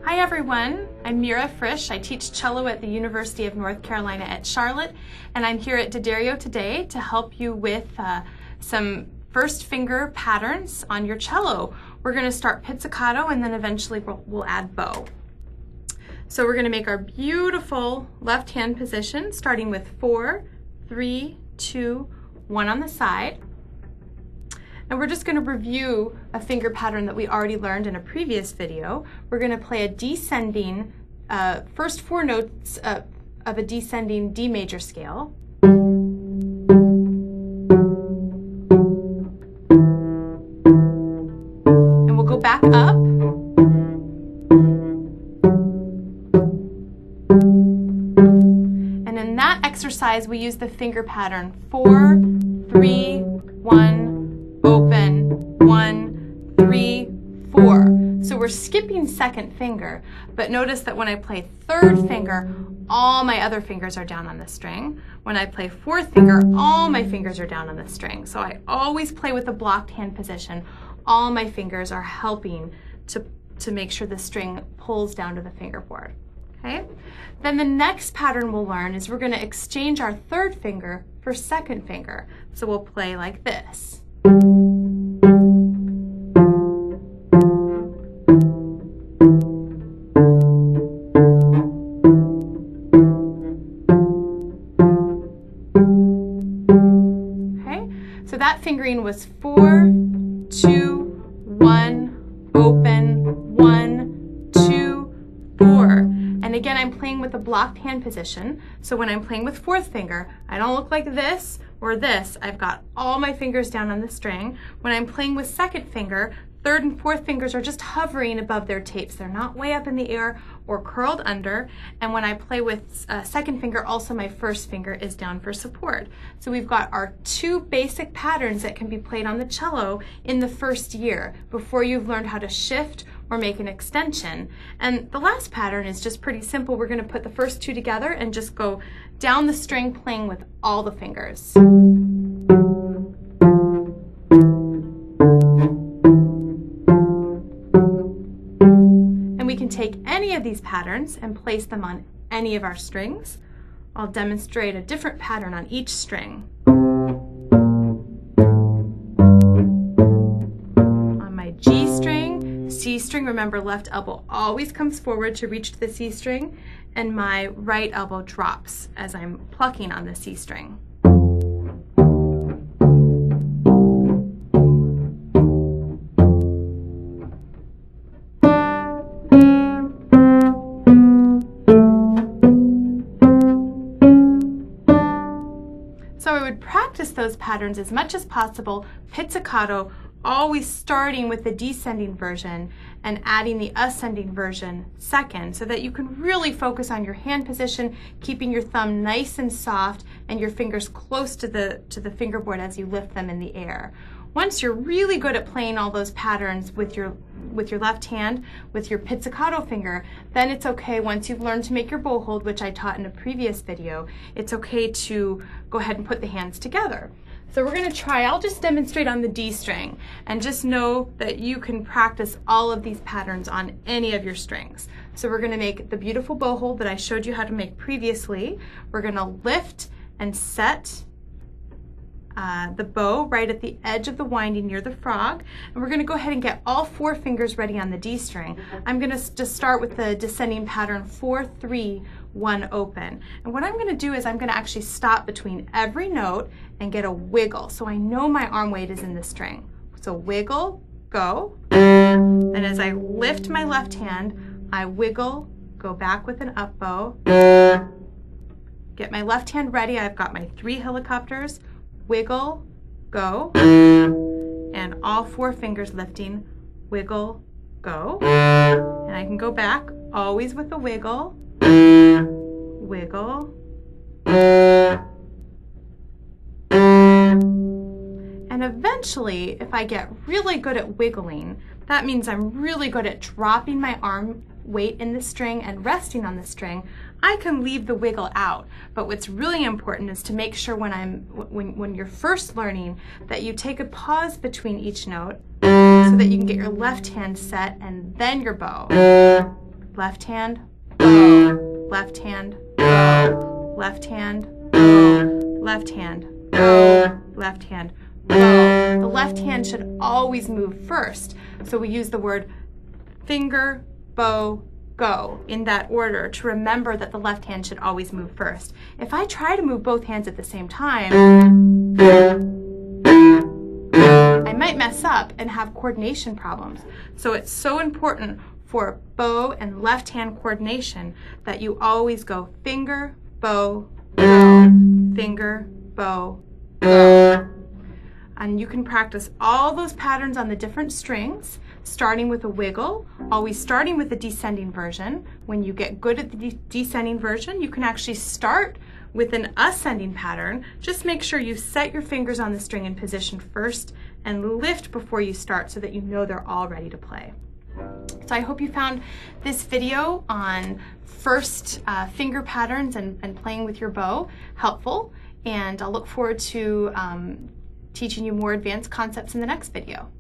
Hi everyone, I'm Mira Frisch. I teach cello at the University of North Carolina at Charlotte, and I'm here at D'Addario today to help you with some first finger patterns on your cello. We're going to start pizzicato and then eventually we'll add bow. So we're going to make our beautiful left hand position starting with 4, 3, 2, 1 on the side. And we're just going to review a finger pattern that we already learned in a previous video. We're going to play a descending, first 4 notes of a descending D major scale. And we'll go back up. And in that exercise, we use the finger pattern 4, 3, 1, open, 1, 3, 4. So we're skipping second finger, but notice that when I play third finger, all my other fingers are down on the string. When I play fourth finger, all my fingers are down on the string. So I always play with a blocked hand position. All my fingers are helping to make sure the string pulls down to the fingerboard. Okay? Then the next pattern we'll learn is we're going to exchange our third finger for second finger. So we'll play like this. Okay, so that fingering was 4, 2, 1, open, 1, 2, 4. And again, I'm playing with a blocked hand position. So when I'm playing with fourth finger, I don't look like this or this. I've got all my fingers down on the string. When I'm playing with second finger, third and fourth fingers are just hovering above their tapes. They're not way up in the air or curled under. And when I play with second finger, also my first finger is down for support. So we've got our 2 basic patterns that can be played on the cello in the first year before you've learned how to shift or make an extension. And the last pattern is just pretty simple. We're going to put the first 2 together and just go down the string playing with all the fingers. And we can take any of these patterns and place them on any of our strings. I'll demonstrate a different pattern on each string. On my G string, C string, remember left elbow always comes forward to reach the C string, and my right elbow drops as I'm plucking on the C string. So I would practice those patterns as much as possible, pizzicato, always starting with the descending version and adding the ascending version second, so that you can really focus on your hand position, keeping your thumb nice and soft and your fingers close to the fingerboard as you lift them in the air. Once you're really good at playing all those patterns with your left hand, with your pizzicato finger, then it's okay, once you've learned to make your bow hold, which I taught in a previous video, it's okay to go ahead and put the hands together. So we're going to try, I'll just demonstrate on the D string, and just know that you can practice all of these patterns on any of your strings. So we're going to make the beautiful bow hold that I showed you how to make previously. We're going to lift and set the bow right at the edge of the winding near the frog, and we're going to go ahead and get all 4 fingers ready on the D string. I'm going to just start with the descending pattern 4, 3, 1, open. And what I'm going to do is I'm going to actually stop between every note and get a wiggle, so I know my arm weight is in the string. So wiggle, go. Then as I lift my left hand, I wiggle, go back with an up bow. Get my left hand ready. I've got my 3 helicopters. Wiggle, go, and all 4 fingers lifting, wiggle, go, and I can go back, always with a wiggle, wiggle, and eventually, if I get really good at wiggling, that means I'm really good at dropping my arm weight in the string and resting on the string. I can leave the wiggle out, but what's really important is to make sure when you're first learning that you take a pause between each note so that you can get your left hand set and then your bow. left hand, bow, left hand, bow, left hand, bow, left hand, bow, left hand, bow. The left hand should always move first. So we use the word finger, bow, go in that order to remember that the left hand should always move first. If I try to move both hands at the same time, I might mess up and have coordination problems. So it's so important for bow and left hand coordination that you always go finger, bow, bow, finger, bow, bow. And you can practice all those patterns on the different strings, starting with a wiggle, always starting with the descending version. When you get good at the descending version, you can actually start with an ascending pattern. Just make sure you set your fingers on the string in position first and lift before you start so that you know they're all ready to play. So I hope you found this video on first finger patterns and playing with your bow helpful, and I'll look forward to teaching you more advanced concepts in the next video.